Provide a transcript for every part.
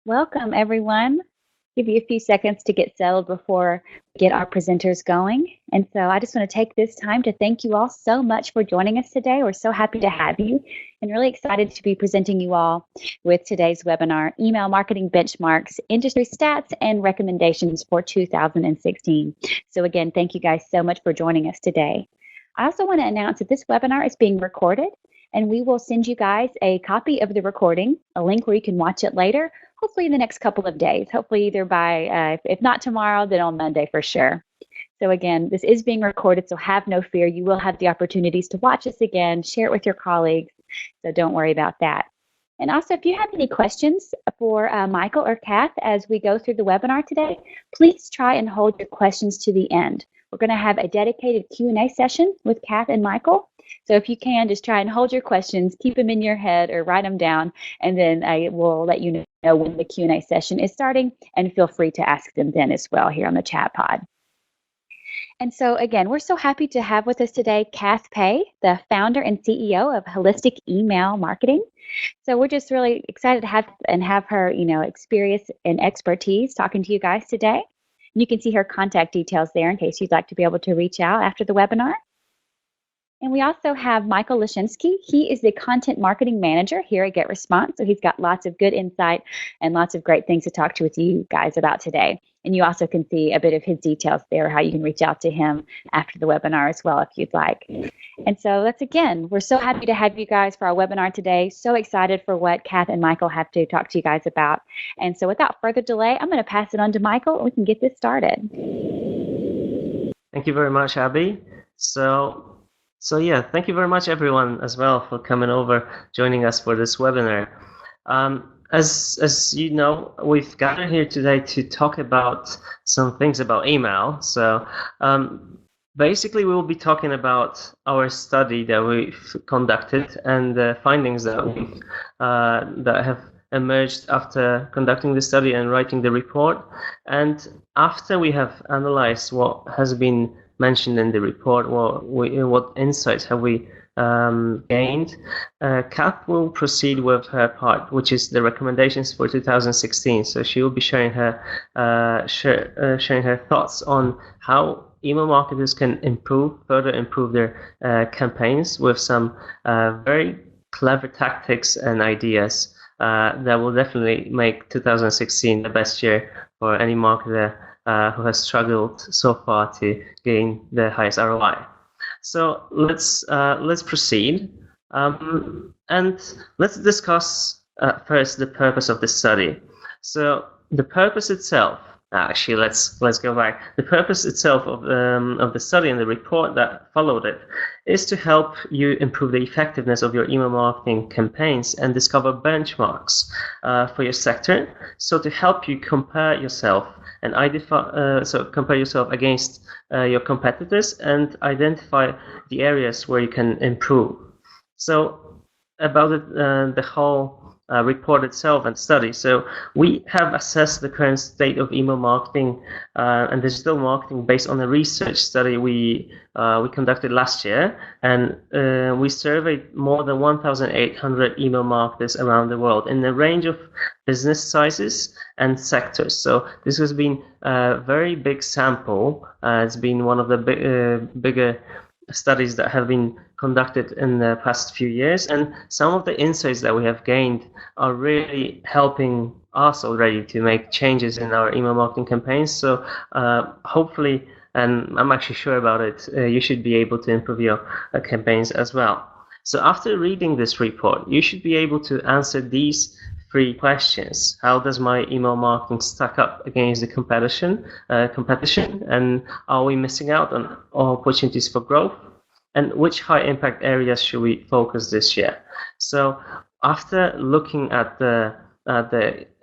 Welcome, everyone. Give you a few seconds to get settled before we get our presenters going. And so I just want to take this time to thank you all so much for joining us today. We're so happy to have you and really excited to be presenting you all with today's webinar, Email Marketing Benchmarks, Industry Stats, and Recommendations for 2016. So again, thank you guys so much for joining us today. I also want to announce that this webinar is being recorded, and we will send you guys a copy of the recording, a link where you can watch it later, hopefully in the next couple of days, hopefully either by, if not tomorrow, then on Monday for sure. So again, this is being recorded, so have no fear. You will have the opportunities to watch this again, share it with your colleagues, so don't worry about that. And also, if you have any questions for Michael or Kath as we go through the webinar today, please try and hold your questions to the end. We're going to have a dedicated Q&A session with Kath and Michael. So if you can, just try and hold your questions, keep them in your head or write them down, and then I will let you know when the Q&A session is starting, and feel free to ask them then as well here on the chat pod. And so again, we're so happy to have with us today Kath Pei, the founder and CEO of Holistic Email Marketing. So we're just really excited to have her, experience and expertise talking to you guys today. You can see her contact details there in case you'd like to be able to reach out after the webinar. And we also have Michael Lashinsky. He is the content marketing manager here at GetResponse. So he's got lots of good insight and lots of great things to talk to with you guys about today. And you also can see a bit of his details there, how you can reach out to him after the webinar as well if you'd like. And so we're so happy to have you guys for our webinar today. So excited for what Kath and Michael have to talk to you guys about. And so without further delay, I'm going to pass it on to Michael and we can get this started. Thank you very much, Abby. So yeah, thank you very much everyone as well for coming over, joining us for this webinar. As you know, we've gathered here today to talk about some things about email. So basically we will be talking about our study that we've conducted and the findings that have emerged after conducting the study and writing the report. And after we have analyzed what has been mentioned in the report, what insights have we gained, Kath will proceed with her part, which is the recommendations for 2016. So she will be sharing her thoughts on how email marketers can further improve their campaigns with some very clever tactics and ideas that will definitely make 2016 the best year for any marketer who has struggled so far to gain the highest ROI. So let's proceed, and let's discuss first the purpose of the study. So the purpose itself. Actually, let's go back. The purpose itself of the study and the report that followed it is to help you improve the effectiveness of your email marketing campaigns and discover benchmarks for your sector. So to help you compare yourself and compare yourself against your competitors and identify the areas where you can improve. So about the whole report itself and study. So we have assessed the current state of email marketing and digital marketing based on a research study we conducted last year, and we surveyed more than 1,800 email marketers around the world in a range of business sizes and sectors. So this has been a very big sample. It's been one of the bigger studies that have been conducted in the past few years, and some of the insights that we have gained are really helping us already to make changes in our email marketing campaigns. So hopefully, and I'm actually sure about it, you should be able to improve your campaigns as well. So after reading this report, you should be able to answer these 3 questions. How does my email marketing stack up against the competition? And are we missing out on opportunities for growth? And which high impact areas should we focus this year? So after looking at the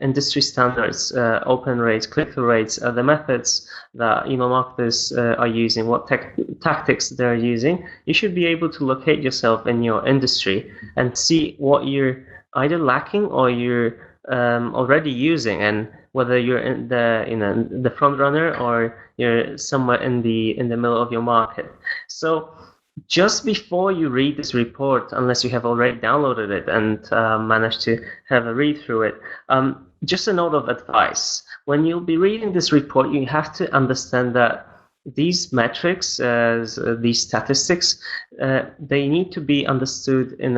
industry standards, open rates, click-through rates, the methods that email marketers are using, what tactics they're using, you should be able to locate yourself in your industry and see what you're either lacking or you're already using, and whether you're in the front runner or you're somewhere in the middle of your market. So just before you read this report, unless you have already downloaded it and managed to have a read through it, just a note of advice. When you'll be reading this report, you have to understand that these metrics, these statistics, they need to be understood in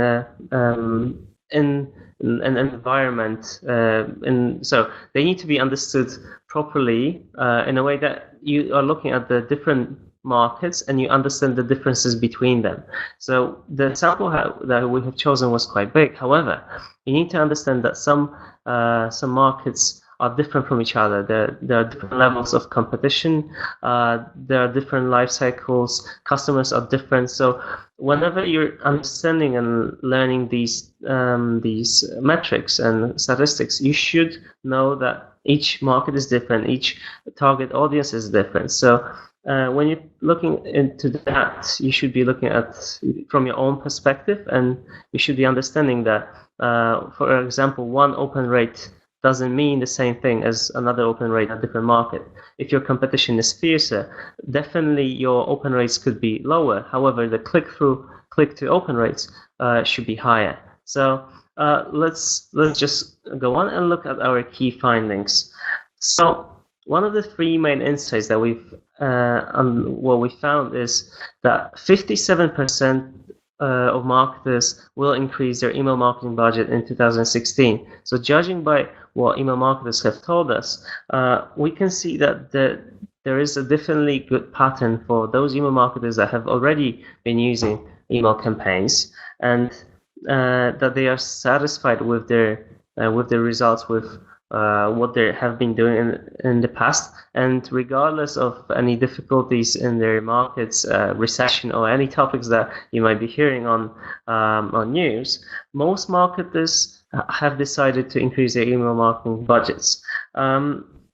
in an environment, so they need to be understood properly in a way that you are looking at the different markets and you understand the differences between them. So the sample that we have chosen was quite big. However, you need to understand that some markets are different from each other. There are different levels of competition. There are different life cycles. Customers are different. So whenever you're understanding and learning these metrics and statistics, you should know that each market is different. Each target audience is different. So when you're looking into that, you should be looking at from your own perspective, and you should be understanding that, for example, one open rate doesn't mean the same thing as another open rate in a different market. If your competition is fiercer, definitely your open rates could be lower. However, the click-to open rates should be higher. So let's just go on and look at our key findings. So one of the three main insights that we found is that 57% of marketers will increase their email marketing budget in 2016. So judging by what email marketers have told us, we can see that there is a definitely good pattern for those email marketers that have already been using email campaigns, and that they are satisfied with their results, with what they have been doing in the past. And regardless of any difficulties in their markets, recession, or any topics that you might be hearing on news, most marketers have decided to increase their email marketing budgets.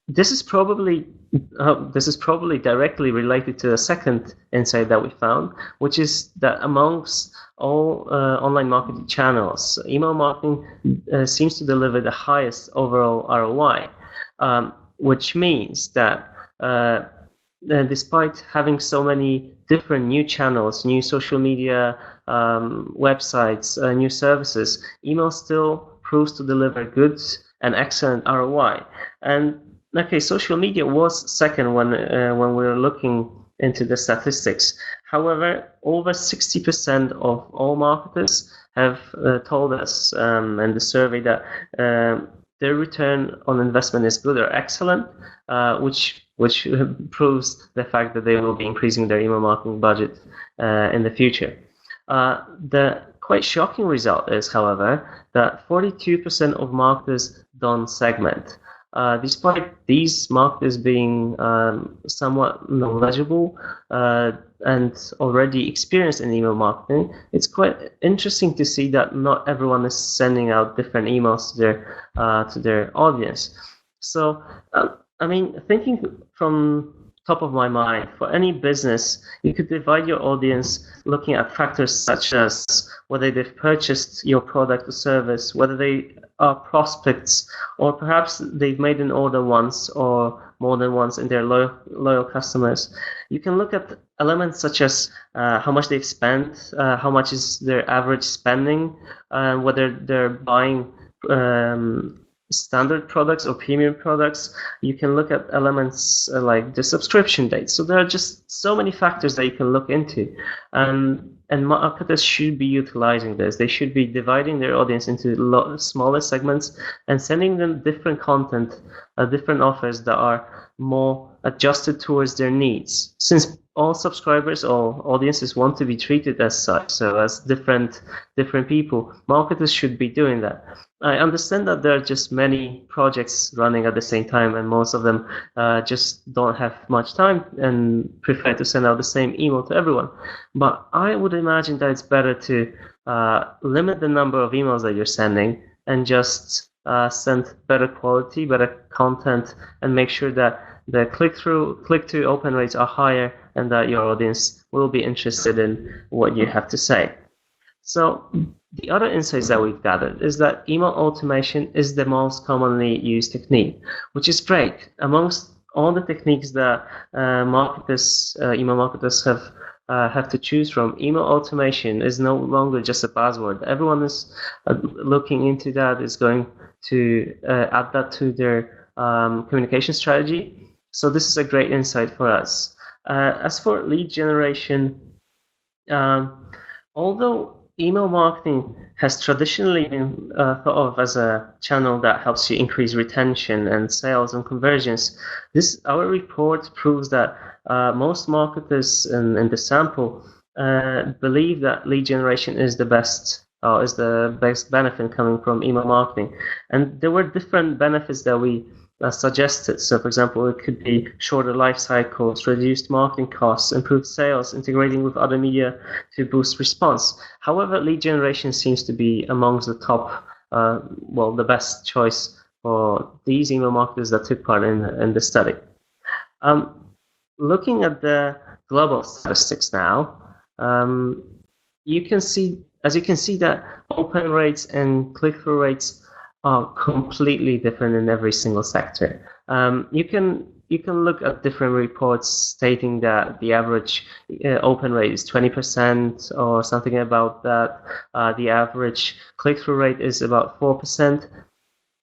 This is probably directly related to the second insight that we found, which is that amongst all online marketing channels, email marketing seems to deliver the highest overall ROI, which means that despite having so many different new channels, new social media websites, new services, email still proves to deliver good and excellent ROI. And okay, social media was second when we were looking into the statistics. However, over 60% of all marketers have told us in the survey that their return on investment is good or excellent, which proves the fact that they will be increasing their email marketing budget in the future. The quite shocking result is, however, that 42% of marketers don't segment. Despite these marketers being somewhat knowledgeable and already experienced in email marketing, it's quite interesting to see that not everyone is sending out different emails to their audience. So, I mean, thinking from top of my mind, for any business, you could divide your audience looking at factors such as whether they've purchased your product or service, whether they are prospects, or perhaps they've made an order once or more than once in their loyal customers. You can look at elements such as how much they've spent, how much is their average spending, whether they're buying standard products or premium products. You can look at elements like the subscription date. So there are just so many factors that you can look into, and marketers should be utilizing this. They should be dividing their audience into smaller segments and sending them different content, different offers that are more adjusted towards their needs. Since all subscribers or audiences want to be treated as such, so as different people, marketers should be doing that. I understand that there are just many projects running at the same time, and most of them just don't have much time and prefer to send out the same email to everyone. But I would imagine that it's better to limit the number of emails that you're sending and just send better quality, better content, and make sure that the click-to open rates are higher and that your audience will be interested in what you have to say. So the other insights that we've gathered is that email automation is the most commonly used technique, which is great. Amongst all the techniques that email marketers have have to choose from, email automation is no longer just a buzzword. Everyone is looking into that, is going to add that to their communication strategy. So this is a great insight for us. As for lead generation, although email marketing has traditionally been thought of as a channel that helps you increase retention and sales and conversions, our report proves that most marketers in the sample believe that lead generation is the best benefit coming from email marketing. And there were different benefits that we suggested. So, for example, it could be shorter life cycles, reduced marketing costs, improved sales, integrating with other media to boost response. However, lead generation seems to be amongst the top, the best choice for these email marketers that took part in the study. Looking at the global statistics now, you can see that open rates and click-through rates are completely different in every single sector. You can look at different reports stating that the average open rate is 20% or something about that. The average click-through rate is about 4%.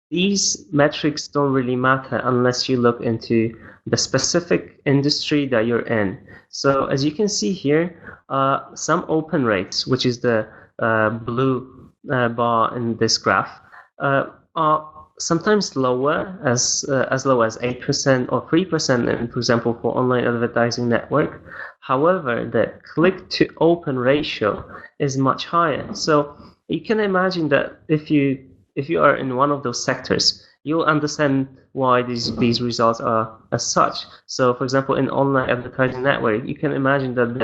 These metrics don't really matter unless you look into the specific industry that you're in. So as you can see here, some open rates, which is the blue bar in this graph, are sometimes lower, as low as 8% or 3%, for example, for online advertising network. However, the click-to-open ratio is much higher. So you can imagine that if you are in one of those sectors, you'll understand why these results are as such. So, for example, in online advertising network, you can imagine that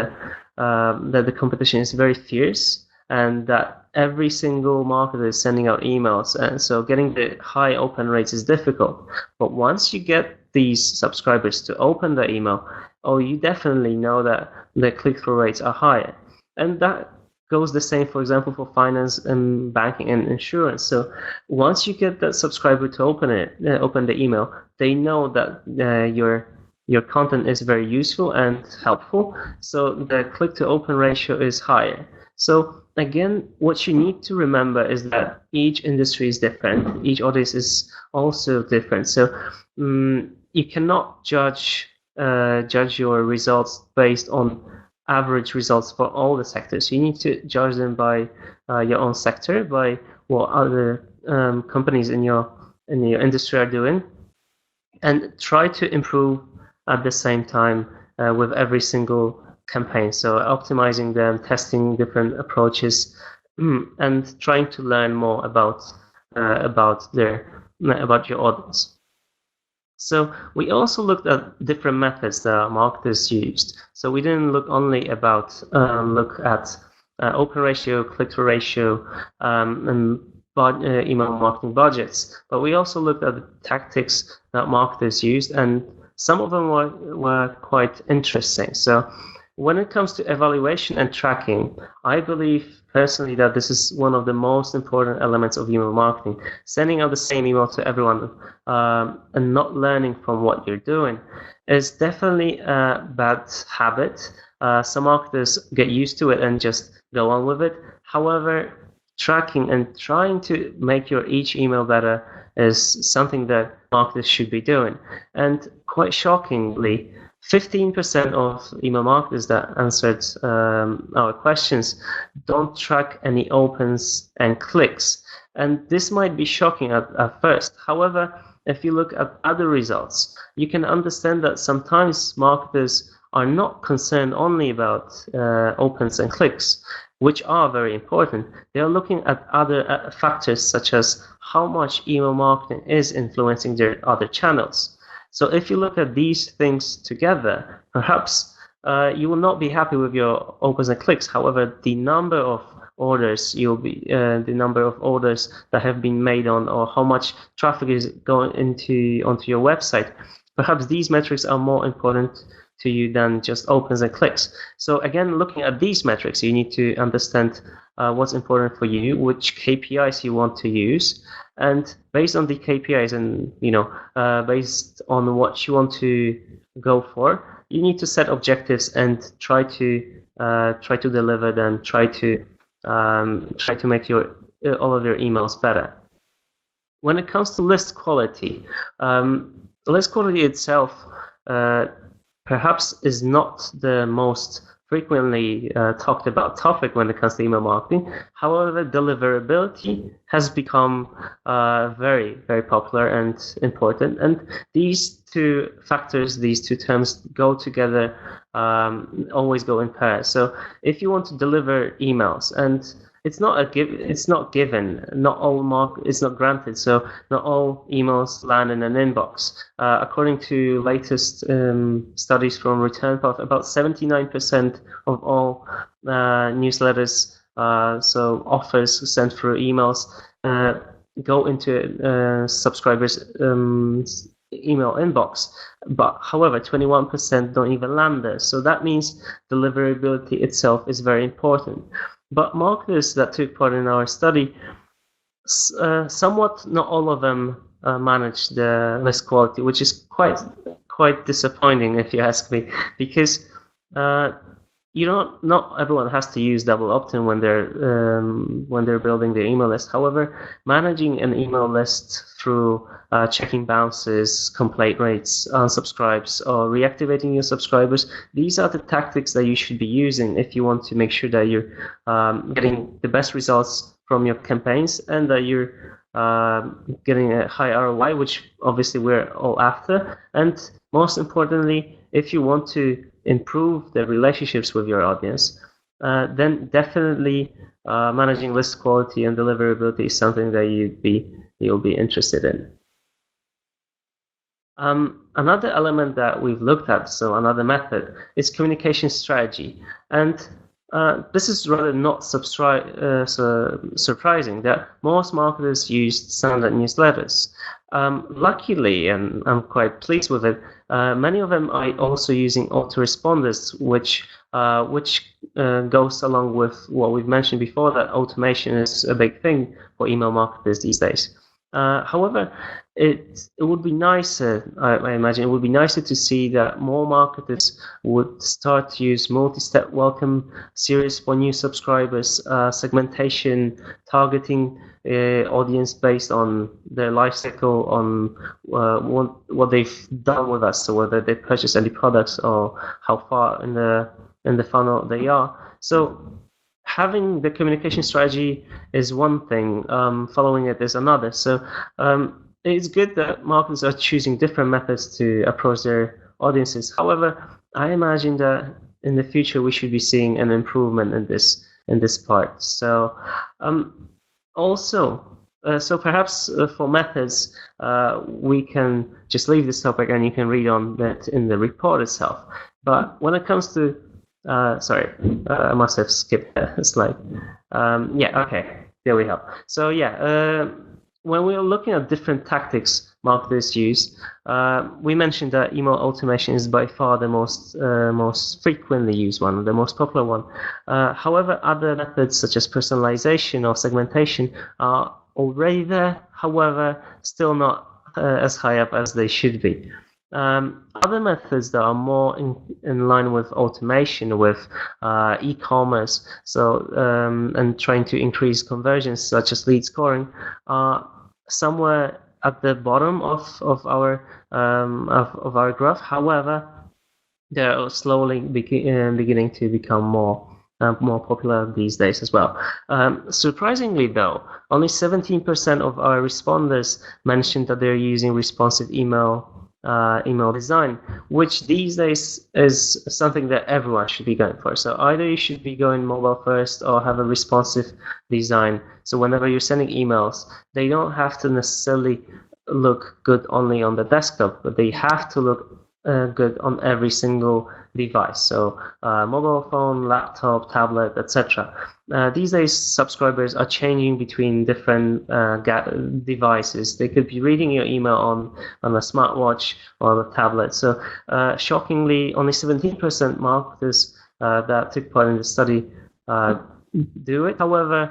the competition is very fierce, and that every single marketer is sending out emails, and so getting the high open rates is difficult. But once you get these subscribers to open the email, you definitely know that the click-through rates are higher. And that goes the same, for example, for finance and banking and insurance. So once you get that subscriber to open the email, they know that your content is very useful and helpful. So the click-to-open ratio is higher. So again, what you need to remember is that each industry is different. Each audience is also different. So you cannot judge your results based on average results for all the sectors. You need to judge them by your own sector, by what other companies in your industry are doing, and try to improve at the same time with every single campaign. So optimizing them, testing different approaches, and trying to learn more about your audience. So we also looked at different methods that marketers used. So we didn't look only at open ratio, click-through ratio, and email marketing budgets, but we also looked at the tactics that marketers used, and some of them were quite interesting. So when it comes to evaluation and tracking, I believe personally that this is one of the most important elements of email marketing. Sending out the same email to everyone and not learning from what you're doing is definitely a bad habit. Some marketers get used to it and just go on with it. However, tracking and trying to make your each email better is something that marketers should be doing. And quite shockingly, 15% of email marketers that answered our questions don't track any opens and clicks. And this might be shocking at first. However, if you look at other results, you can understand that sometimes marketers are not concerned only about opens and clicks, which are very important. They are looking at other factors, such as how much email marketing is influencing their other channels. So if you look at these things together, perhaps you will not be happy with your opens and clicks. However, the number of orders the number of orders that have been made on, or how much traffic is going onto your website, perhaps these metrics are more important to you than just opens and clicks. So again, looking at these metrics, you need to understand what's important for you, which KPIs you want to use, and based on the KPIs and based on what you want to go for, you need to set objectives and try to try to deliver them, try to make all of your emails better. When it comes to list quality itself perhaps is not the most frequently talked about topic when it comes to email marketing. However, deliverability has become very, very popular and important. And these two factors, these two terms go together, always go in pairs. So if you want to deliver emails, and it's not given. It's not granted. So not all emails land in an inbox. According to latest studies from Return Path, about 79% of all newsletters, so offers sent through emails, go into subscribers' email inbox. But however, 21% don't even land there. So that means deliverability itself is very important. But marketers that took part in our study, somewhat, not all of them manage the list quality, which is quite disappointing if you ask me, because not everyone has to use double opt-in when they're building their email list. However, managing an email list through checking bounces, complaint rates, unsubscribes, or reactivating your subscribers, these are the tactics that you should be using if you want to make sure that you're getting the best results from your campaigns and that you're getting a high ROI, which obviously we're all after. And most importantly, if you want to improve the relationships with your audience, then definitely managing list quality and deliverability is something that you'll be interested in. Another element that we've looked at, so another method, is communication strategy. And this is rather not surprising that most marketers use standard newsletters. Luckily, and I'm quite pleased with it, many of them are also using Autoresponders, which goes along with what we've mentioned before, that automation is a big thing for email marketers these days. However, it would be nicer, I imagine, it would be nicer to see that more marketers would start to use multi-step welcome series for new subscribers, segmentation, targeting audience based on their life cycle, on what they've done with us, so whether they purchased any products or how far in the funnel they are. So having the communication strategy is one thing, following it is another. So it's good that marketers are choosing different methods to approach their audiences. However, I imagine that in the future we should be seeing an improvement in this part. So so perhaps for methods, we can just leave this topic and you can read on that in the report itself. But when it comes to sorry, I must have skipped a slide. Okay, there we go. So when we're looking at different tactics marketers use, we mentioned that email automation is by far the most frequently used one, the most popular one. However, other methods such as personalization or segmentation are already there, however, still not as high up as they should be. Other methods that are more in line with automation, with e-commerce, and trying to increase conversions, such as lead scoring, are somewhere at the bottom of our graph. However, they're slowly beginning to become more popular these days as well. Surprisingly, though, only 17% of our responders mentioned that they're using responsive email design, which these days is something that everyone should be going for. So either you should be going mobile first or have a responsive design. So whenever you're sending emails, they don't have to necessarily look good only on the desktop, but they have to look good on every single device. So mobile phone, laptop, tablet, etc. These days, subscribers are changing between different devices. They could be reading your email on a smartwatch or a tablet. So shockingly, only 17% marketers that took part in the study do it. However,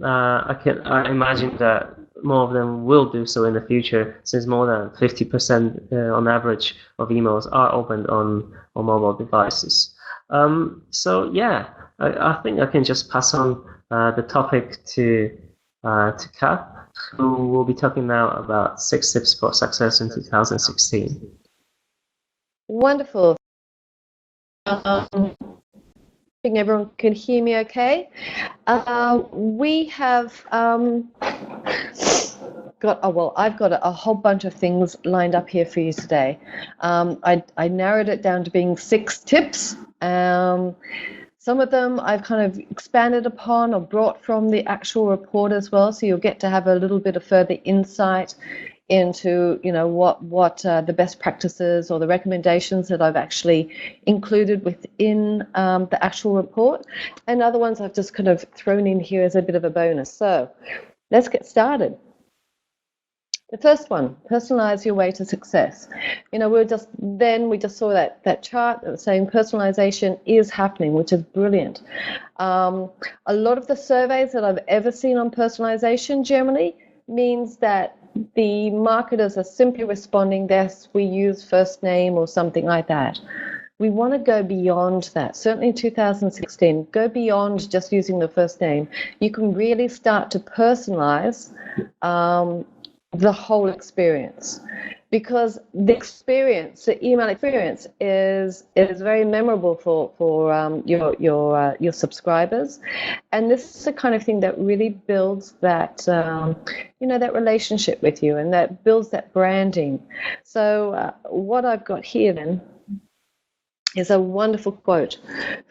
I imagine that more of them will do so in the future, since more than 50% on average of emails are opened on mobile devices. So yeah, I think I can just pass on the topic to Kath, who will be talking now about 6 tips for success in 2016. Wonderful. I think everyone can hear me okay. We have I've got a whole bunch of things lined up here for you today. I narrowed it down to being 6 tips. Some of them I've kind of expanded upon or brought from the actual report as well, so you'll get to have a little bit of further insight into, what the best practices or the recommendations that I've actually included within the actual report, and other ones I've just kind of thrown in here as a bit of a bonus. So let's get started. The first one, personalize your way to success. We just saw that chart that was saying personalization is happening, which is brilliant. A lot of the surveys that I've ever seen on personalization generally means that the marketers are simply responding, yes, we use first name or something like that. We want to go beyond that. Certainly in 2016, go beyond just using the first name. You can really start to personalize the whole experience, because the email experience is very memorable for your subscribers, and this is the kind of thing that really builds that that relationship with you, and that builds that branding. So what I've got here then is a wonderful quote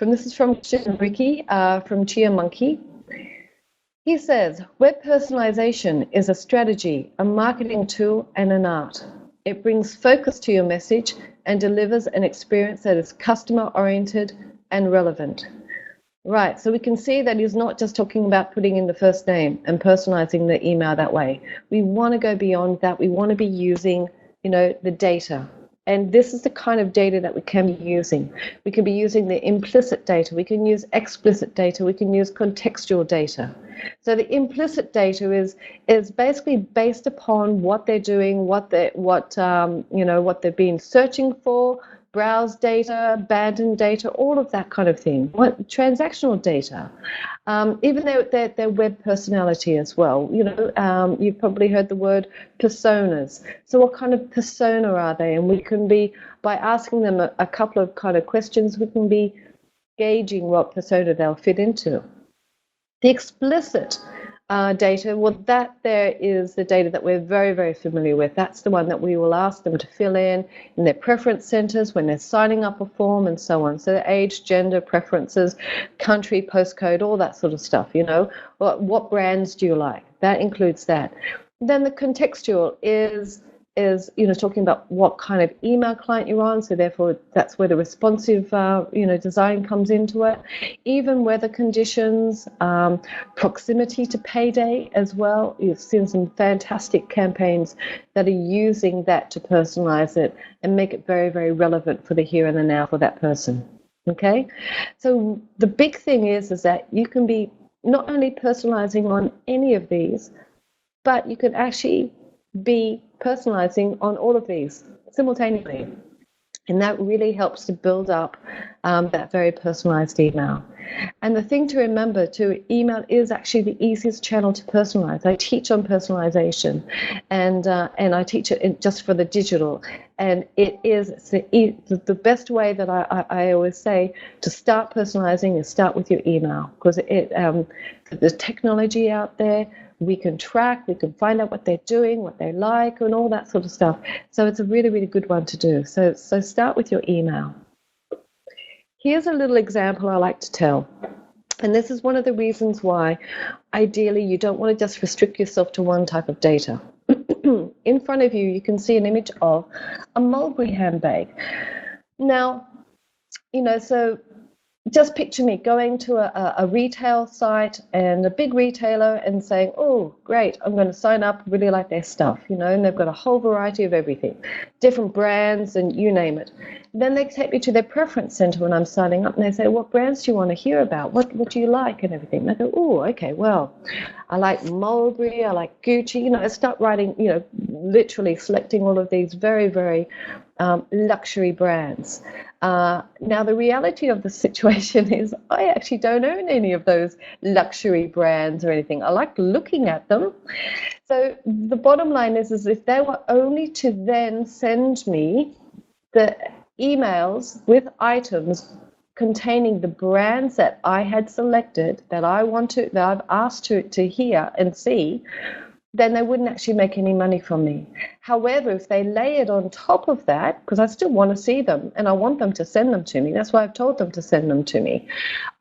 this is from Ricky from Chia Monkey. He says, web personalization is a strategy, a marketing tool, and an art. It brings focus to your message and delivers an experience that is customer-oriented and relevant. Right, so we can see that he's not just talking about putting in the first name and personalizing the email that way. We want to go beyond that. We want to be using, the data. And this is the kind of data that we can be using. We can be using the implicit data. We can use explicit data. We can use contextual data. So the implicit data is basically based upon what they're doing, what they've been searching for, browse data, abandoned data, all of that kind of thing. What transactional data, even their web personality as well. You've probably heard the word personas. So what kind of persona are they? And we can be, by asking them a couple of kind of questions, we can be gauging what persona they'll fit into. The explicit data, well, that there is the data that we're very, very familiar with. That's the one that we will ask them to fill in their preference centers when they're signing up a form and so on. So the age, gender, preferences, country, postcode, all that sort of stuff, What brands do you like? That includes that. Then the contextual is talking about what kind of email client you're on, so therefore that's where the responsive design comes into it. Even weather conditions, proximity to payday as well. You've seen some fantastic campaigns that are using that to personalize it and make it very, very relevant for the here and the now for that person. Okay, so the big thing is that you can be not only personalizing on any of these, but you can actually be personalizing on all of these simultaneously, and that really helps to build up that very personalized email. And the thing to remember too, email is actually the easiest channel to personalize. I teach on personalization, and I teach it just for the digital, and it is the best way that I always say to start personalizing is start with your email, because the technology out there, we can track, we can find out what they're doing, what they like, and all that sort of stuff. So it's a really, really good one to do. So start with your email. Here's a little example I like to tell. And this is one of the reasons why, ideally, you don't want to just restrict yourself to one type of data. In front of you, you can see an image of a Mulberry handbag. Now, so just picture me going to a retail site and a big retailer and saying, oh, great, I'm going to sign up, really like their stuff, and they've got a whole variety of everything, different brands and you name it. Then they take me to their preference center when I'm signing up, and they say, what brands do you want to hear about? What do you like and everything? And I go, oh, okay, well, I like Mulberry, I like Gucci. I start writing, literally selecting all of these very, very luxury brands. Now, the reality of the situation is I actually don't own any of those luxury brands or anything. I like looking at them. So the bottom line is if they were only to then send me the emails with items containing the brands that I had selected, that I've asked to hear and see, then they wouldn't actually make any money from me. However, if they lay it on top of that, because I still want to see them and I want them to send them to me, that's why I've told them to send them to me.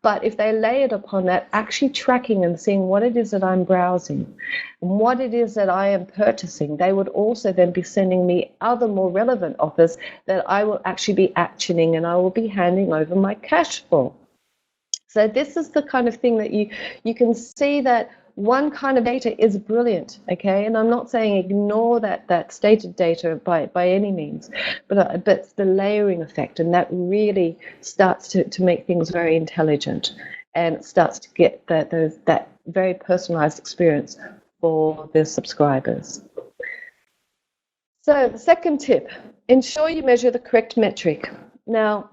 But if they lay it upon that, actually tracking and seeing what it is that I'm browsing and what it is that I am purchasing, they would also then be sending me other more relevant offers that I will actually be actioning and I will be handing over my cash for. So this is the kind of thing that you can see that one kind of data is brilliant, okay? And I'm not saying ignore that stated data by any means, but it's the layering effect, and that really starts to make things very intelligent, and it starts to get that very personalized experience for the subscribers. So the second tip, ensure you measure the correct metric. Now,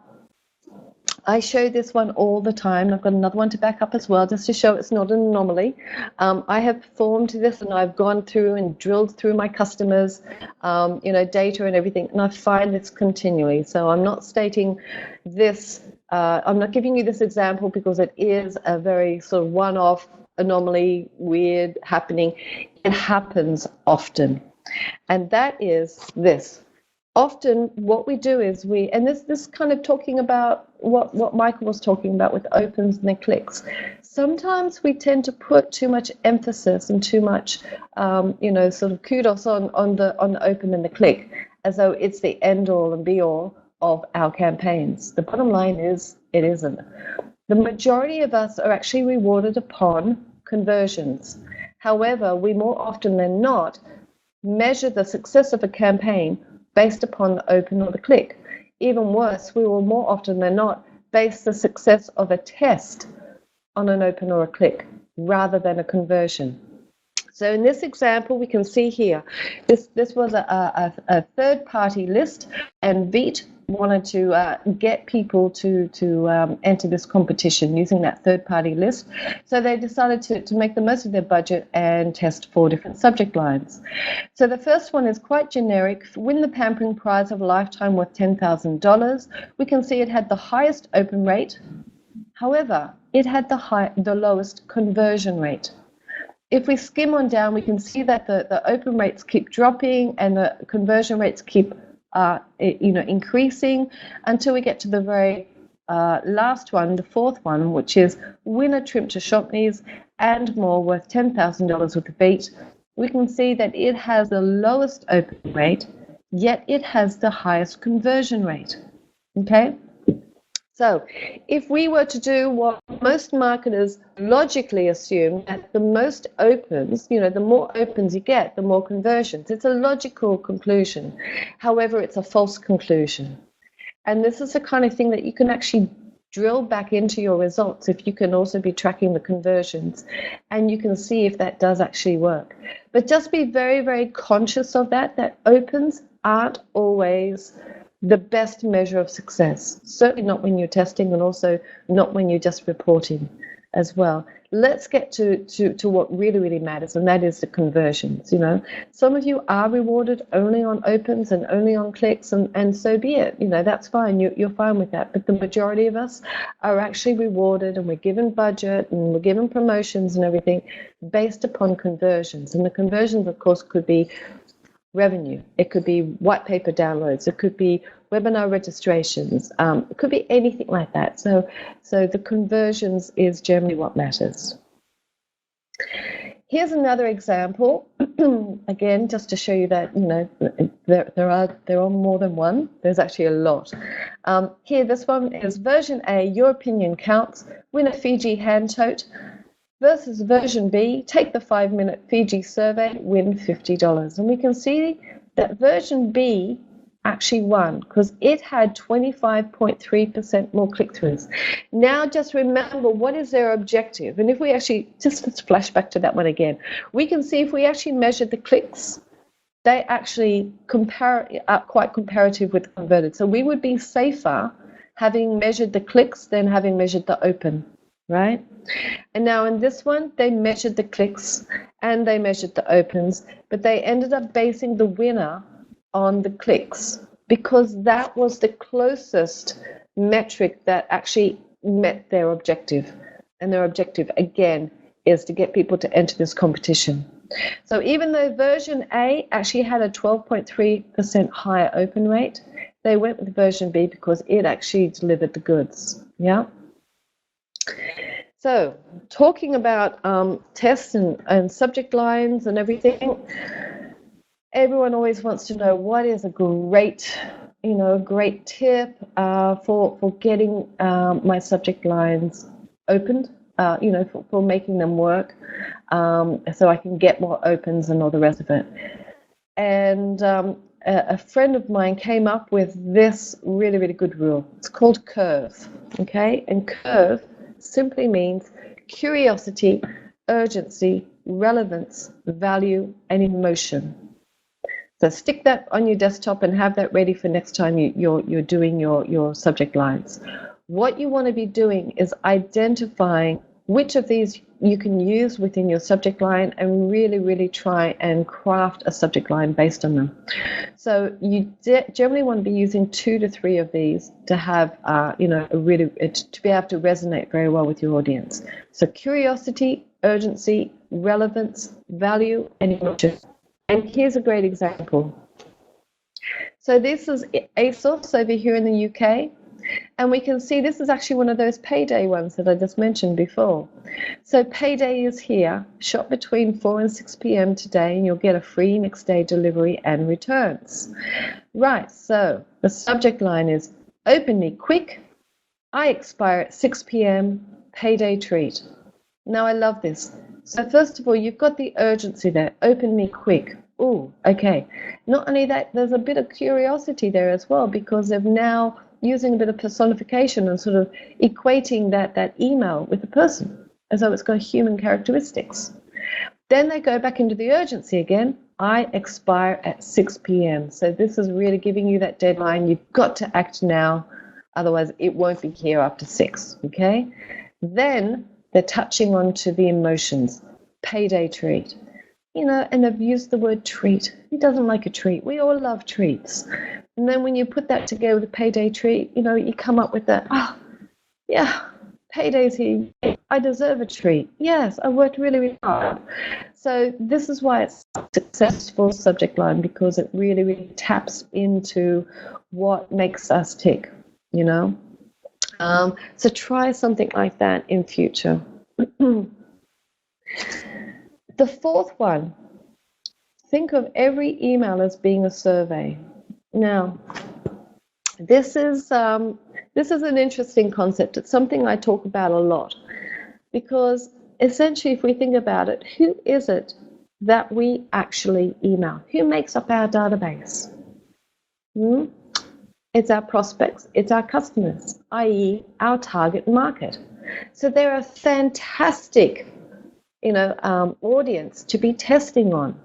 I show this one all the time. I've got another one to back up as well, just to show it's not an anomaly. I have performed this, and I've gone through and drilled through my customers, data and everything, and I find this continually. So I'm not stating this. I'm not giving you this example because it is a very sort of one-off anomaly, weird happening. It happens often, and that is this. Often what we do is and this kind of talking about what Michael was talking about with opens and the clicks. Sometimes we tend to put too much emphasis and too much, sort of kudos on the open and the click, as though it's the end all and be all of our campaigns. The bottom line is it isn't. The majority of us are actually rewarded upon conversions. However, we more often than not measure the success of a campaign based upon the open or the click. Even worse, we will more often than not base the success of a test on an open or a click rather than a conversion. So in this example, we can see here, this was a third-party list, and Veet wanted to get people to enter this competition using that third-party list. So they decided to make the most of their budget and test 4 different subject lines. So the first one is quite generic: win the pampering prize of a lifetime worth $10,000. We can see it had the highest open rate. However, it had the lowest conversion rate. If we skim on down, we can see that the open rates keep dropping and the conversion rates keep increasing until we get to the very last one, the fourth one, which is win a trip to Chamonix and more worth $10,000 with the Veet. We can see that it has the lowest open rate, yet it has the highest conversion rate. Okay? So if we were to do what most marketers logically assume, that the most opens, the more opens you get, the more conversions. It's a logical conclusion. However, it's a false conclusion. And this is the kind of thing that you can actually drill back into your results if you can also be tracking the conversions, and you can see if that does actually work. But just be very, very conscious of that opens aren't always the best measure of success. Certainly not when you're testing, and also not when you're just reporting as well. Let's get to what really, really matters, and that is the conversions. Some of you are rewarded only on opens and only on clicks, and so be it. That's fine. You're fine with that. But the majority of us are actually rewarded, and we're given budget, and we're given promotions and everything based upon conversions. And the conversions, of course, could be revenue. It could be white paper downloads. It could be webinar registrations. It could be anything like that. So the conversions is generally what matters. Here's another example. Again, just to show you that there are more than one. There's actually a lot. Here, this one is version A. Your opinion counts. Win a Fiji hand tote. Versus version B, take the 5-minute Fiji survey, win $50. And we can see that version B actually won because it had 25.3% more click-throughs. Now just remember, what is their objective? And if we actually, let's flash back to that one again. We can see if we actually measured the clicks they actually are quite comparative with the converted. So we would be safer having measured the clicks than having measured the open, right? And now in this one, they measured the clicks and they measured the opens, but they ended up basing the winner on the clicks because that was the closest metric that actually met their objective. And their objective, again, is to get people to enter this competition. So even though version A actually had a 12.3% higher open rate, they went with version B because it actually delivered the goods. Yeah. So talking about tests and subject lines and everything, everyone always wants to know what is a great tip for getting my subject lines opened, for making them work, so I can get more opens and all the rest of it. And a friend of mine came up with this really, really good rule. It's called CURVE, okay? And CURVE simply means curiosity, urgency, relevance, value, and emotion. So stick that on your desktop and have that ready for next time you're doing your subject lines. What you want to be doing is identifying which of these you can use within your subject line and really, really try and craft a subject line based on them. So you generally want to be using 2 to 3 of these to have, to be able to resonate very well with your audience. So curiosity, urgency, relevance, value, and emotion. And here's a great example. So this is ASOS over here in the UK. And we can see this is actually one of those payday ones that I just mentioned before. So payday is here. Shop between 4 and 6 p.m. today, and you'll get a free next day delivery and returns. Right, so the subject line is open me quick. I expire at 6 p.m. Payday treat. Now I love this. So first of all, you've got the urgency there. Open me quick. Oh, okay. Not only that, there's a bit of curiosity there as well because they've now using a bit of personification and sort of equating that email with the person as though it's got human characteristics. Then they go back into the urgency again. I expire at 6 p.m. So this is really giving you that deadline. You've got to act now, otherwise it won't be here after 6, okay? Then they're touching on to the emotions. Payday treat. And they've used the word treat. Who doesn't like a treat? We all love treats. And then when you put that together with a payday treat, you come up with that, payday's here. I deserve a treat. Yes, I worked really, really hard. So this is why it's a successful subject line, because it really, really taps into what makes us tick, So try something like that in future. The fourth one, think of every email as being a survey. Now, this is an interesting concept. It's something I talk about a lot because essentially, if we think about it, who is it that we actually email? Who makes up our database? It's our prospects. It's our customers, i.e., our target market. So they're a fantastic audience to be testing on.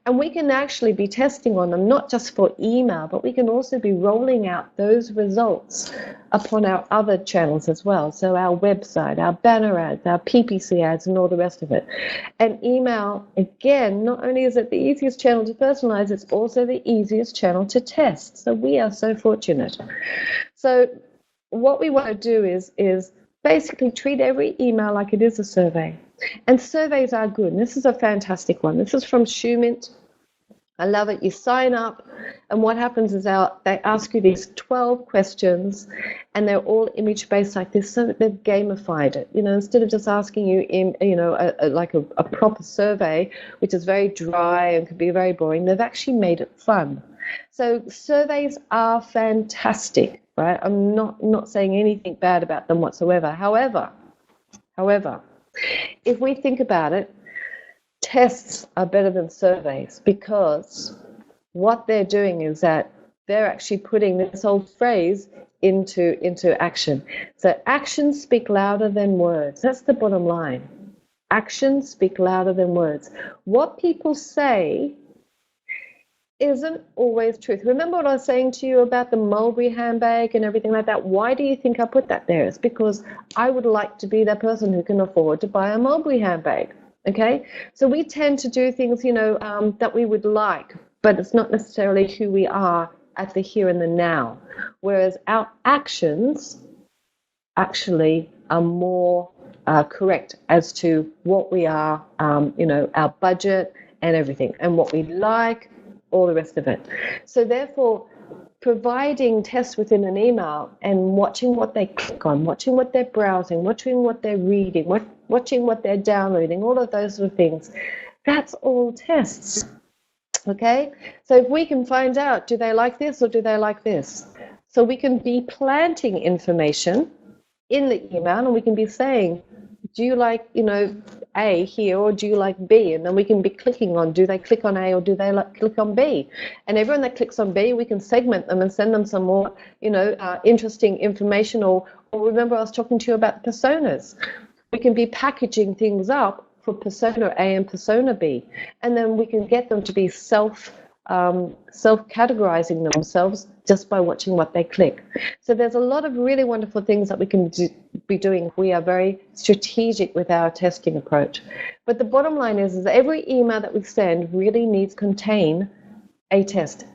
And we can actually be testing on them not just for email, but we can also be rolling out those results upon our other channels as well. So our website, our banner ads, our PPC ads, and all the rest of it. And email, again, not only is it the easiest channel to personalize, it's also the easiest channel to test. So we are so fortunate. So what we want to do is basically treat every email like it is a survey. And surveys are good. And this is a fantastic one. This is from Shoemint. I love it. You sign up, and what happens is they ask you these 12 questions, and they're all image-based like this, so they've gamified it. Instead of just asking you a proper survey, which is very dry and could be very boring, they've actually made it fun. So surveys are fantastic, right? I'm not saying anything bad about them whatsoever. However, if we think about it, tests are better than surveys because what they're doing is that they're actually putting this old phrase into action. So actions speak louder than words. That's the bottom line. Actions speak louder than words. What people say isn't always truth. Remember what I was saying to you about the mulberry handbag and everything like that? Why do you think I put that there? It's because I would like to be that person who can afford to buy a mulberry handbag. Okay, so we tend to do things, that we would like, but it's not necessarily who we are at the here and the now. Whereas our actions actually are more correct as to what we are, our budget and everything, and what we like, all the rest of it. So therefore, providing tests within an email and watching what they click on, watching what they're browsing, watching what they're reading, watching what they're downloading, all of those sort of things, that's all tests. Okay? So if we can find out, do they like this or do they like this? So we can be planting information in the email, and we can be saying, do you like, A here, or do you like B? And then we can be clicking on, do they click on A or do they click on B? And everyone that clicks on B, we can segment them and send them some more, interesting information. Or remember I was talking to you about personas. We can be packaging things up for persona A and persona B. And then we can get them to be self-categorizing themselves just by watching what they click. So there's a lot of really wonderful things that we can be doing. We are very strategic with our testing approach. But the bottom line is that every email that we send really needs to contain a test,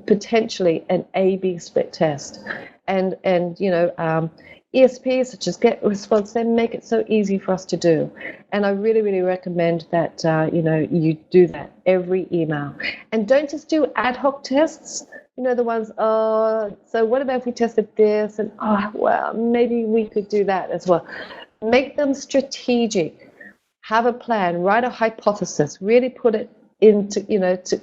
potentially an A/B split test. And ESPs such as GetResponse, they make it so easy for us to do. And I really, really recommend that, you do that every email. And don't just do ad hoc tests, the ones, so what about if we tested this? And, well, maybe we could do that as well. Make them strategic. Have a plan. Write a hypothesis. Really put it into,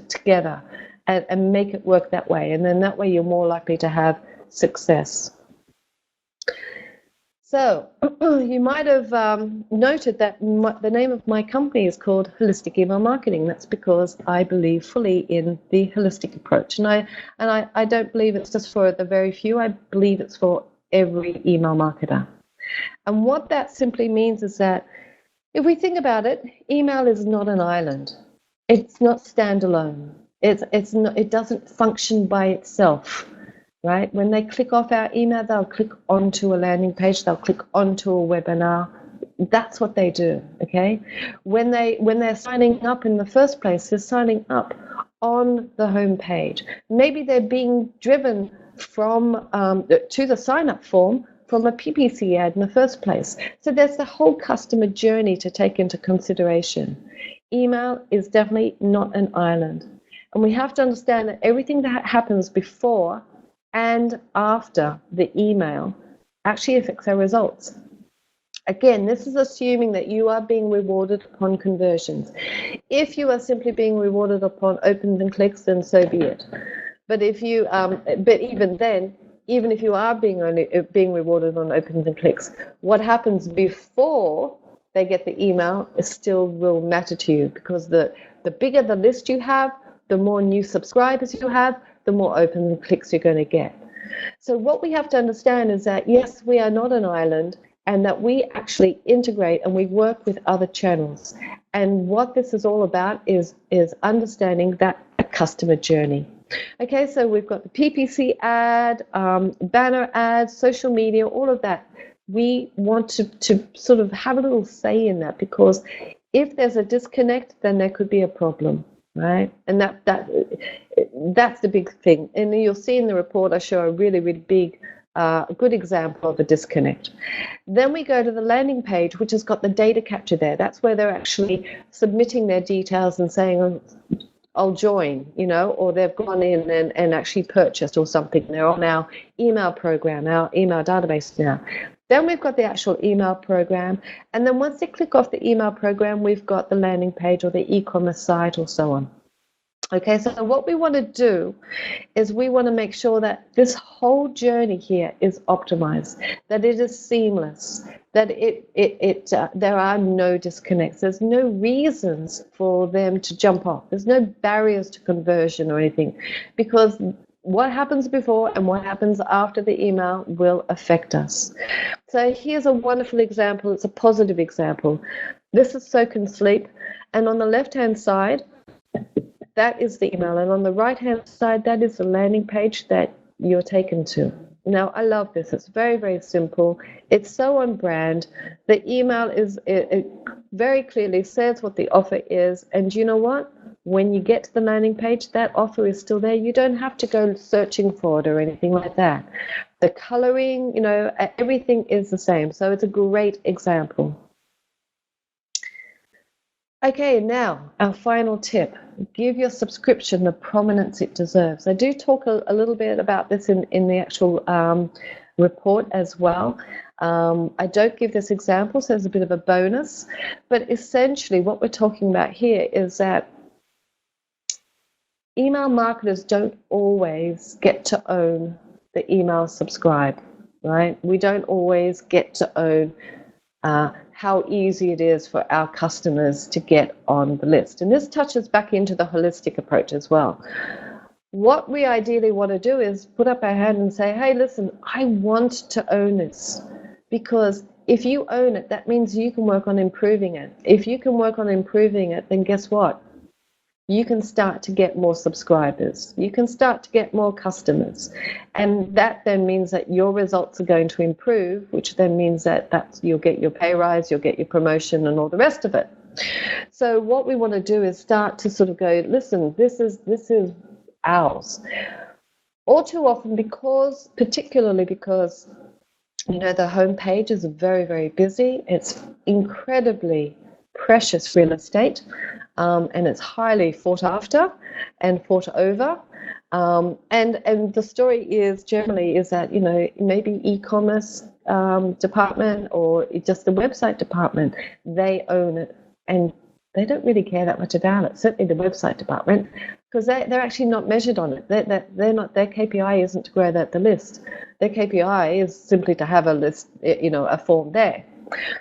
together and make it work that way. And then that way you're more likely to have success. So you might have noted that the name of my company is called Holistic Email Marketing. That's because I believe fully in the holistic approach. And I don't believe it's just for the very few. I believe it's for every email marketer. And what that simply means is that if we think about it, email is not an island. It's not standalone. It doesn't function by itself. Right? When they click off our email, they'll click onto a landing page, they'll click onto a webinar. That's what they do, okay? When they're signing up in the first place, they're signing up on the home page. Maybe they're being driven from to the sign-up form from a PPC ad in the first place. So there's the whole customer journey to take into consideration. Email is definitely not an island. And we have to understand that everything that happens before and after the email actually affects our results. Again, this is assuming that you are being rewarded upon conversions. If you are simply being rewarded upon opens and clicks, then so be it. But if you, but even then, even if you are being rewarded on opens and clicks, what happens before they get the email still will matter to you, because the bigger the list you have, the more new subscribers you have, the more opens and clicks you're going to get. So what we have to understand is that, yes, we are not an island, and that we actually integrate and we work with other channels. And what this is all about is understanding that customer journey. Okay, so we've got the PPC ad, banner ads, social media, all of that. We want to sort of have a little say in that, because if there's a disconnect, then there could be a problem. Right, and that's the big thing. And you'll see in the report I show a really, really big, good example of a disconnect. Then we go to the landing page, which has got the data capture there. That's where they're actually submitting their details and saying, I'll join, or they've gone in and actually purchased or something. They're on our email program, our email database now. Then we've got the actual email program, and then once they click off the email program, we've got the landing page or the e-commerce site or so on. Okay, so what we want to do is we want to make sure that this whole journey here is optimized, that it is seamless, that there are no disconnects. There's no reasons for them to jump off. There's no barriers to conversion or anything, because what happens before and what happens after the email will affect us. So here's a wonderful example. It's a positive example. This is Soak and Sleep. And on the left-hand side, that is the email. And on the right-hand side, that is the landing page that you're taken to. Now, I love this. It's very, very simple. It's so on brand. The email it very clearly says what the offer is. And you know what? When you get to the landing page, that offer is still there. You don't have to go searching for it or anything like that. The coloring, everything is the same. So it's a great example. Okay, now our final tip. Give your subscription the prominence it deserves. I do talk a little bit about this in the actual report as well. I don't give this example, so there's a bit of a bonus. But essentially what we're talking about here is that email marketers don't always get to own the email subscribe, right? We don't always get to own how easy it is for our customers to get on the list. And this touches back into the holistic approach as well. What we ideally want to do is put up our hand and say, hey, listen, I want to own this. Because if you own it, that means you can work on improving it. If you can work on improving it, then guess what? You can start to get more subscribers. You can start to get more customers. And that then means that your results are going to improve, which then means that you'll get your pay rise, you'll get your promotion and all the rest of it. So what we want to do is start to sort of go, listen, this is ours. All too often, particularly because the homepage is very, very busy. It's incredibly precious real estate. And it's highly fought after and fought over. And the story is generally is that, maybe e-commerce department or just the website department, they own it and they don't really care that much about it, certainly the website department, because they're actually not measured on it. They're not, their KPI isn't to grow the list. Their KPI is simply to have a list, a form there.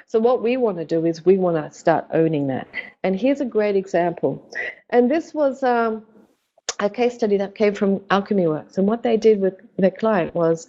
So what we want to do is we want to start owning that. And here's a great example. And this was a case study that came from Alchemy Works. And what they did with their client was,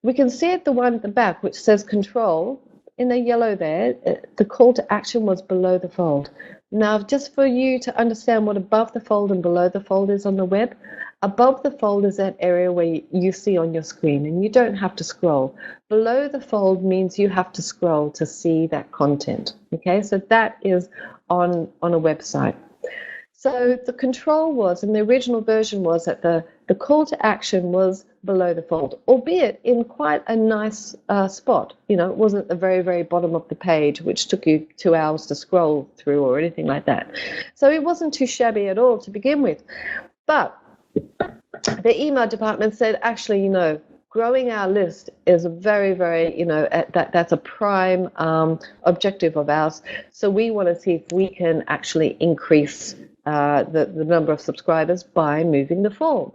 we can see at the one at the back, which says control, in the yellow there, the call to action was below the fold. Now, just for you to understand what above the fold and below the fold is on the web, above the fold is that area where you see on your screen, and you don't have to scroll. Below the fold means you have to scroll to see that content. Okay, so that is on a website. So the control was, and the original version was that the call to action was below the fold, albeit in quite a nice spot. It wasn't at the very, very bottom of the page, which took you 2 hours to scroll through or anything like that. So it wasn't too shabby at all to begin with. But the email department said, actually, growing our list is a very, very, that's a prime objective of ours. So we want to see if we can actually increase the number of subscribers by moving the form.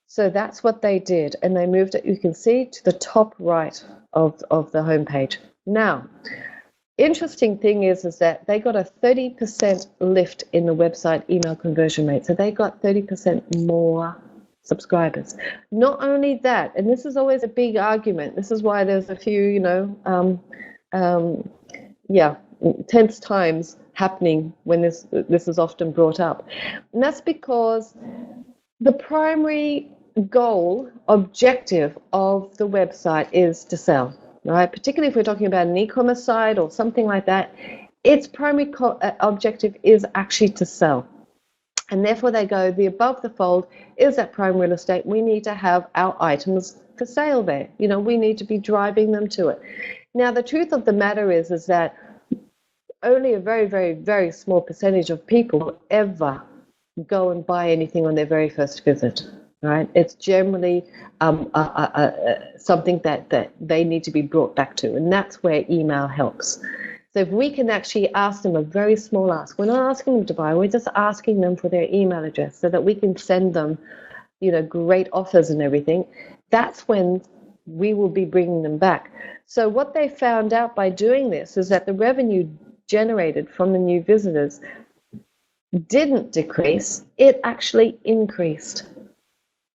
So that's what they did. And they moved it, you can see, to the top right of the homepage. Now, interesting thing is that they got a 30% lift in the website email conversion rate. So they got 30% more subscribers. Not only that, and this is always a big argument. This is why there's a few, tense times happening when this is often brought up. And that's because the primary goal, objective of the website is to sell, right? Particularly if we're talking about an e-commerce site or something like that, its primary objective is actually to sell. And therefore they go, the above the fold is that prime real estate. We need to have our items for sale there. We need to be driving them to it. Now, the truth of the matter is that only a very, very, very small percentage of people ever go and buy anything on their very first visit, right? It's generally something that they need to be brought back to, and that's where email helps. So if we can actually ask them a very small ask, we're not asking them to buy, we're just asking them for their email address so that we can send them, great offers and everything, that's when we will be bringing them back. So what they found out by doing this is that the revenue generated from the new visitors didn't decrease, it actually increased.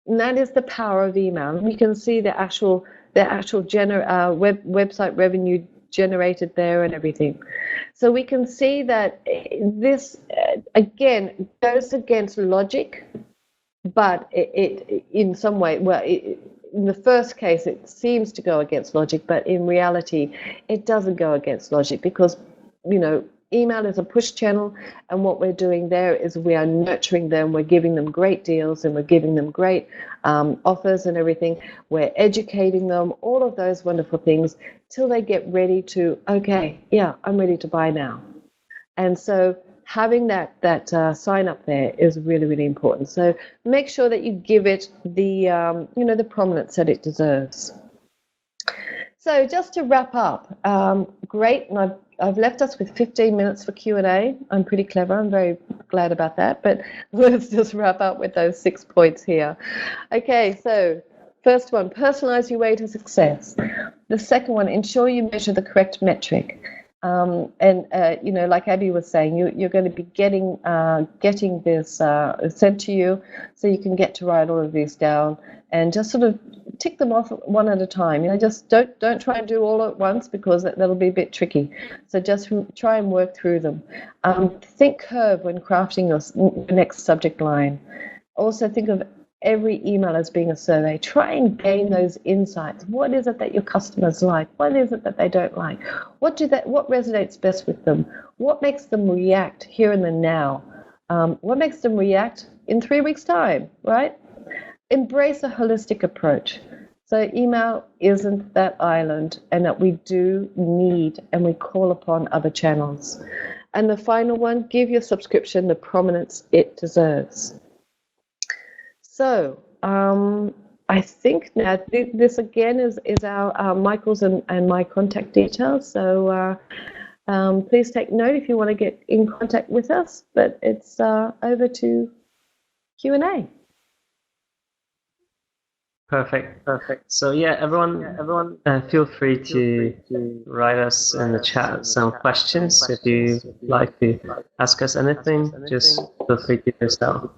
And that is the power of email. And you can see the actual website revenue generated there and everything. So we can see that this, again, goes against logic, but it in some way, well, in the first case, it seems to go against logic, but in reality, it doesn't go against logic because, email is a push channel, and what we're doing there is we are nurturing them, we're giving them great deals, and we're giving them great offers and everything. We're educating them, all of those wonderful things, till they get ready to, okay, yeah, I'm ready to buy now. And so having that sign up there is really, really important. So make sure that you give it the the prominence that it deserves. So just to wrap up, great, and I've left us with 15 minutes for Q&A. I'm pretty clever. I'm very glad about that. But let's just wrap up with those 6 points here. Okay, so first one, personalize your way to success. The second one, ensure you measure the correct metric. Like Abby was saying, you're going to be getting this sent to you, so you can get to write all of these down and just sort of tick them off one at a time. Just don't try and do all at once, because that'll be a bit tricky. So just try and work through them. Think curve when crafting your next subject line. Also think of every email as being a survey. Try and gain those insights. What is it that your customers like? What is it that they don't like? What resonates best with them? What makes them react here and the now? What makes them react in 3 weeks' time, right? Embrace a holistic approach. So email isn't that island, and that we do need and we call upon other channels. And the final one, give your subscription the prominence it deserves. So I think now this again is our Michael's and my contact details. So please take note if you want to get in contact with us. But it's over to Q&A. Perfect. So yeah, everyone, feel free to write us in the chat some questions. If you like to ask us anything, just feel free to do so.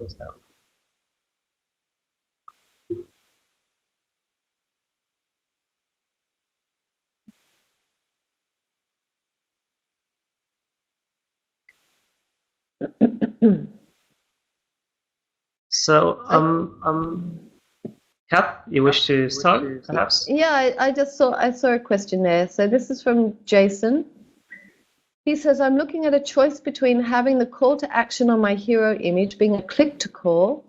So Kath, you wish to start, perhaps? Yeah, I saw a question there. So this is from Jason. He says, I'm looking at a choice between having the call to action on my hero image being a click to call,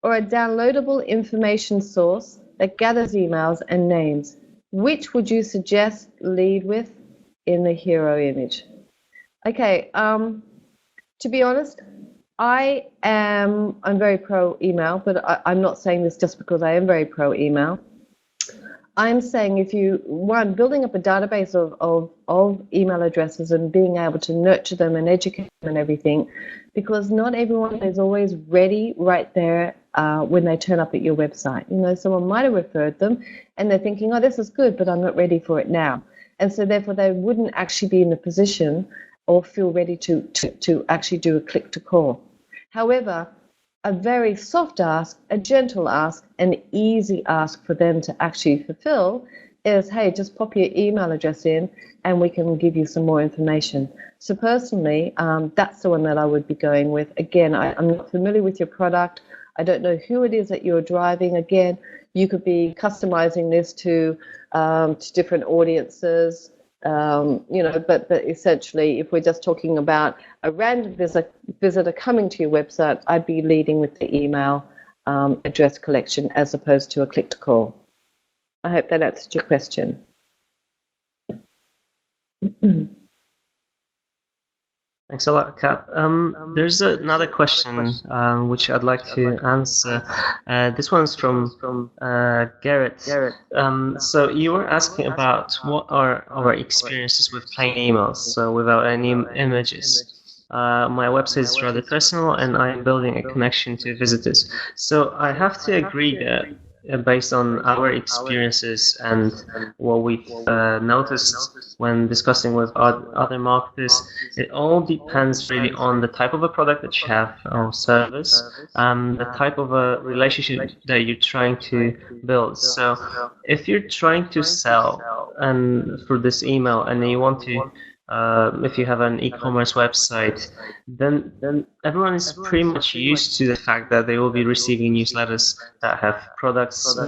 or a downloadable information source that gathers emails and names. Which would you suggest lead with in the hero image? Okay, to be honest, I'm very pro email, but I'm not saying this just because I am very pro email. I'm saying building up a database of email addresses and being able to nurture them and educate them and everything, because not everyone is always ready right there when they turn up at your website. Someone might have referred them and they're thinking, oh, this is good, but I'm not ready for it now. And so therefore they wouldn't actually be in the position or feel ready to actually do a click to call. However, a very soft ask, a gentle ask, an easy ask for them to actually fulfill is, hey, just pop your email address in and we can give you some more information. So personally, that's the one that I would be going with. Again, I'm not familiar with your product. I don't know who it is that you're driving. Again, you could be customizing this to different audiences. But essentially, if we're just talking about a random visitor coming to your website, I'd be leading with the email address collection as opposed to a click to call. I hope that answered your question. Thanks a lot, Kath. There's another question which I'd like to answer. This one's from Garrett. So you were asking about what are our experiences with plain emails, so without any images. My website is rather personal, and I'm building a connection to visitors. So I have to agree that based on our experiences and what we've noticed when discussing with other marketers, it all depends really on the type of a product that you have or service, the type of a relationship that you're trying to build. So if you're trying to sell and through this email, and you want to, if you have an e-commerce website, then everyone is pretty much used to the fact that they will be receiving newsletters that have products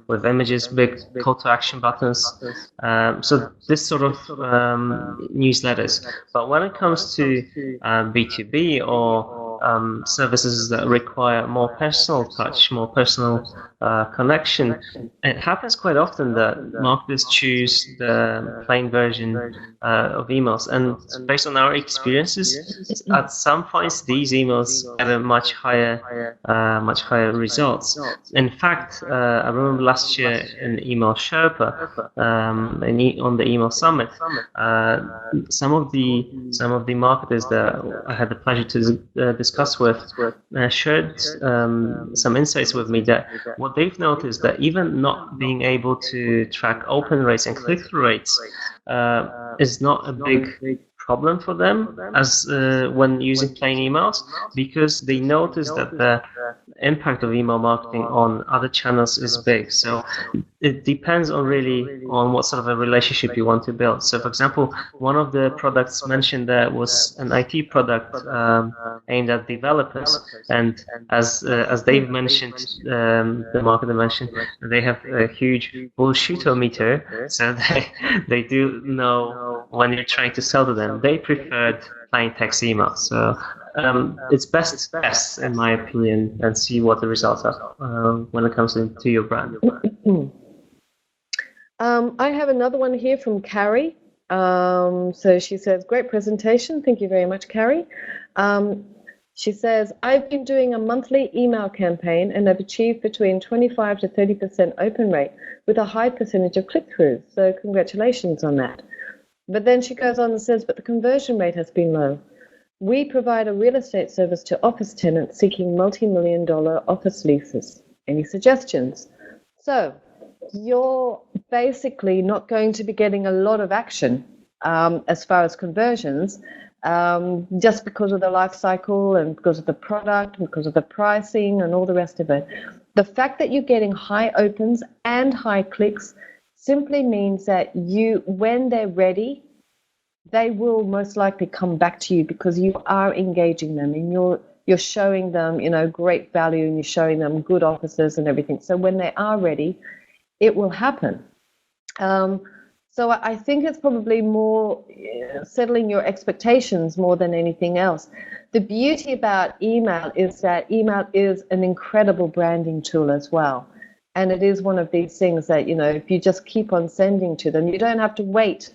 with images, big call to action buttons. So this sort of newsletters. But when it comes to B2B or services that require more personal touch, more personal connection, it happens quite often that marketers choose the plain version of emails. And based on our experiences, at some points these emails get a much higher results. In fact, I remember last year in Email Sherpa, on the Email Summit, some of the marketers that I had the pleasure to discuss with shared some insights with me that what they've noticed that even not being able to track open rates and click-through rates is not a big problem for them as when using plain emails, because they notice that the impact of email marketing on other channels is big. So it depends on what sort of a relationship you want to build. So for example, one of the products mentioned there was an IT product aimed at developers, and as Dave mentioned, the marketer mentioned, they have a huge bullshit-o-meter, so they do know when you're trying to sell to them. They preferred plain text email. So it's best, in my opinion, and see what the results are when it comes to your brand. I have another one here from Carrie. So she says, great presentation. Thank you very much, Carrie. She says, I've been doing a monthly email campaign and have achieved between 25 to 30% open rate with a high percentage of click-throughs. So congratulations on that. But then she goes on and says, but the conversion rate has been low. We provide a real estate service to office tenants seeking multi-million-dollar office leases. Any suggestions? So you're basically not going to be getting a lot of action as far as conversions, just because of the life cycle and because of the product and because of the pricing and all the rest of it. The fact that you're getting high opens and high clicks simply means that when they're ready, they will most likely come back to you because you are engaging them and you're showing them, great value, and you're showing them good offices and everything. So when they are ready, it will happen. So I think it's probably more settling your expectations more than anything else. The beauty about email is that email is an incredible branding tool as well. And it is one of these things that, if you just keep on sending to them, you don't have to wait,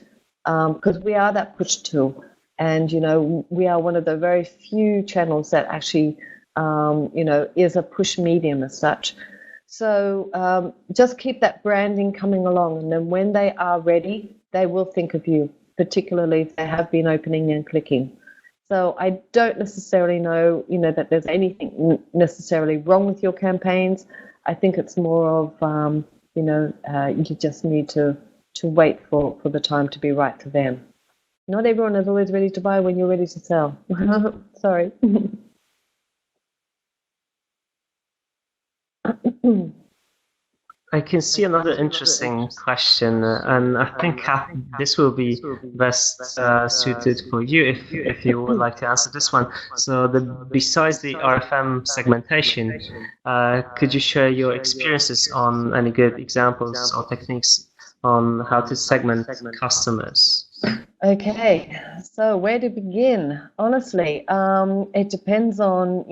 because we are that push tool. And, we are one of the very few channels that actually, is a push medium as such. So just keep that branding coming along. And then when they are ready, they will think of you, particularly if they have been opening and clicking. So I don't necessarily know, that there's anything necessarily wrong with your campaigns. I think it's more of, you just need to wait for the time to be right for them. Not everyone is always ready to buy when you're ready to sell. Sorry. I can see another interesting question, and I think, Kath, this will be best suited for you if you would like to answer this one. So, besides the RFM segmentation, could you share your experiences on any good examples or techniques on how to segment customers? Okay, so where to begin? Honestly, it depends on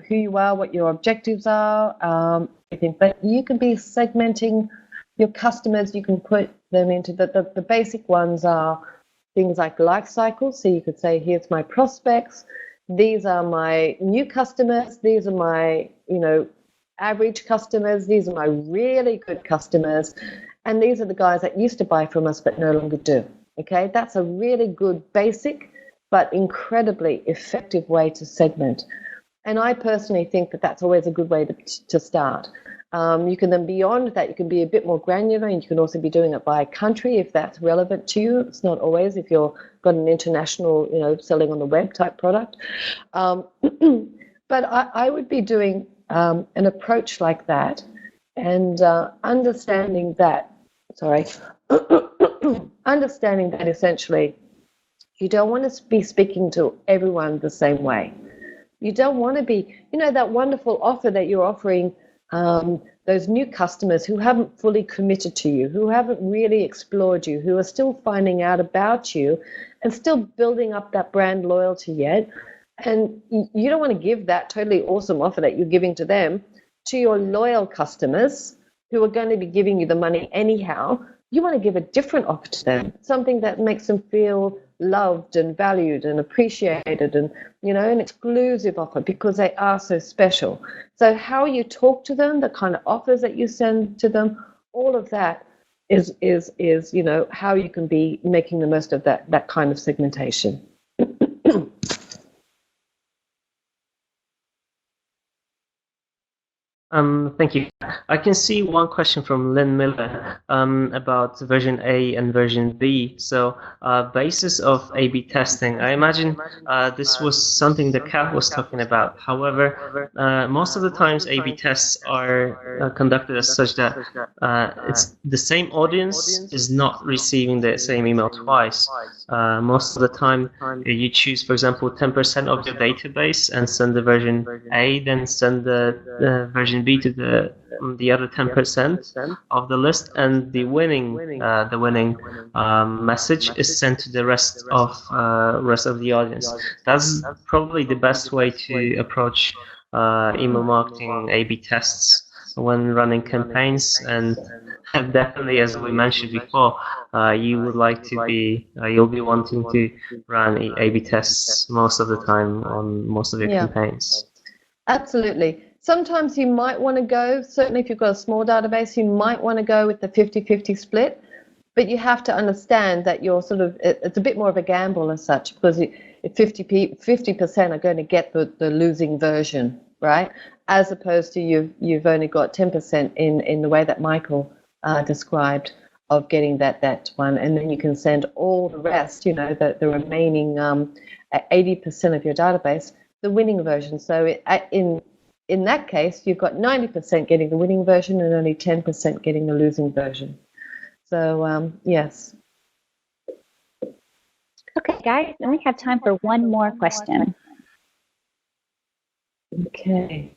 who you are, what your objectives are, everything. But you can be segmenting your customers. You can put them into the basic ones are things like life cycles. So you could say, here's my prospects. These are my new customers. These are my average customers. These are my really good customers, and these are the guys that used to buy from us but no longer do. Okay, that's a really good basic but incredibly effective way to segment. And I personally think that that's always a good way to start. You can then, beyond that, you can be a bit more granular, and you can also be doing it by country if that's relevant to you. It's not always if you've got an international, selling on the web type product. But I would be doing an approach like that, and understanding that, sorry, understanding that essentially you don't want to be speaking to everyone the same way. You don't want to be, that wonderful offer that you're offering those new customers who haven't fully committed to you, who haven't really explored you, who are still finding out about you and still building up that brand loyalty yet. And you don't want to give that totally awesome offer that you're giving to them to your loyal customers who are going to be giving you the money anyhow. You want to give a different offer to them, something that makes them feel loved and valued and appreciated, and an exclusive offer because they are so special. So how you talk to them, the kind of offers that you send to them, all of that is how you can be making the most of that kind of segmentation. Thank you. I can see one question from Lynn Miller about version A and version B. So, basis of A/B testing. I imagine this was something that Kath was talking about. However, most of the times A/B tests are conducted as such that it's the same audience is not receiving the same email twice. Most of the time, you choose, for example, 10% of your database and send the version A, then send the version B to the other 10% of the list, and the winning message is sent to the rest of the audience. That's probably the best way to approach email marketing A/B tests when running campaigns, and definitely, as we mentioned before, you'll be wanting to run A/B tests most of the time on most of your campaigns. Absolutely. Sometimes you might want to go, certainly if you've got a small database, you might want to go with the 50-50 split, but you have to understand that you're it's a bit more of a gamble as such, because 50% are going to get the losing version, right? As opposed to you've only got 10% in the way that Michael described of getting that one, and then you can send all the rest, the remaining 80% of your database, the winning version. So in that case, you've got 90% getting the winning version and only 10% getting the losing version. So, yes. Okay, guys, and we have time for one more question. Okay.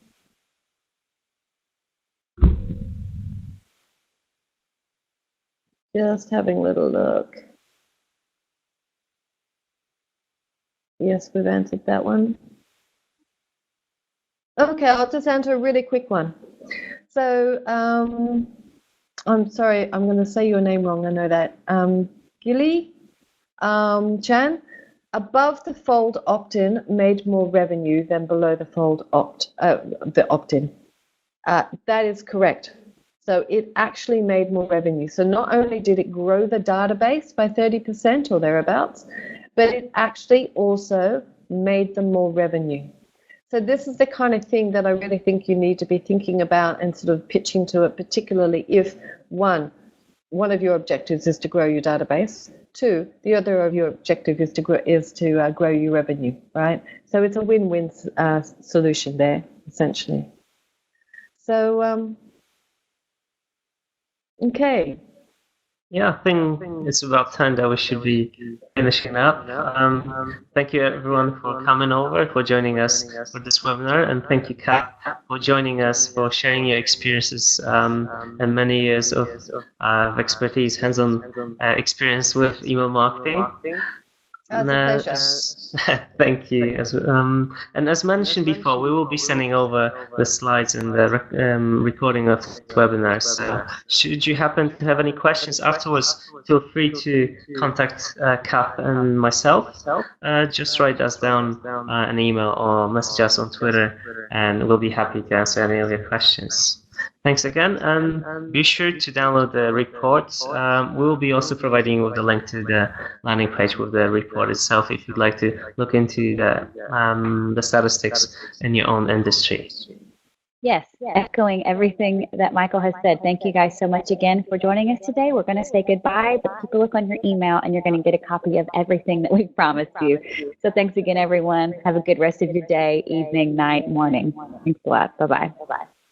Just having a little look. Yes, we've answered that one. Okay, I'll just answer a really quick one. So, I'm sorry, I'm going to say your name wrong, I know that. Gilly Chan, above the fold opt-in made more revenue than below the fold opt-in. That is correct. So it actually made more revenue. So not only did it grow the database by 30% or thereabouts, but it actually also made them more revenue. So this is the kind of thing that I really think you need to be thinking about and sort of pitching to it, particularly if one of your objectives is to grow your database. Two, the other of your objective is to grow your revenue, right? So it's a win-win solution there, essentially. So, okay. Yeah, I think it's about time that we should be finishing up. Thank you everyone for coming over, for joining us for this webinar, and thank you, Kath, for joining us, for sharing your experiences and many years of expertise, hands-on experience with email marketing. That's a pleasure. Thank you. And as mentioned before, we will be sending over the slides and the recording of the webinar. So should you happen to have any questions afterwards, feel free to contact Kath and myself. Just write us down an email or message us on Twitter, and we'll be happy to answer any of your questions. Thanks again, and be sure to download the report. We will be also providing you with the link to the landing page with the report itself if you'd like to look into the statistics in your own industry. Yes, echoing everything that Michael has said. Thank you guys so much again for joining us today. We're going to say goodbye, but keep a look on your email and you're going to get a copy of everything that we've promised you. So thanks again, everyone. Have a good rest of your day, evening, night, morning. Thanks a lot. Bye-bye.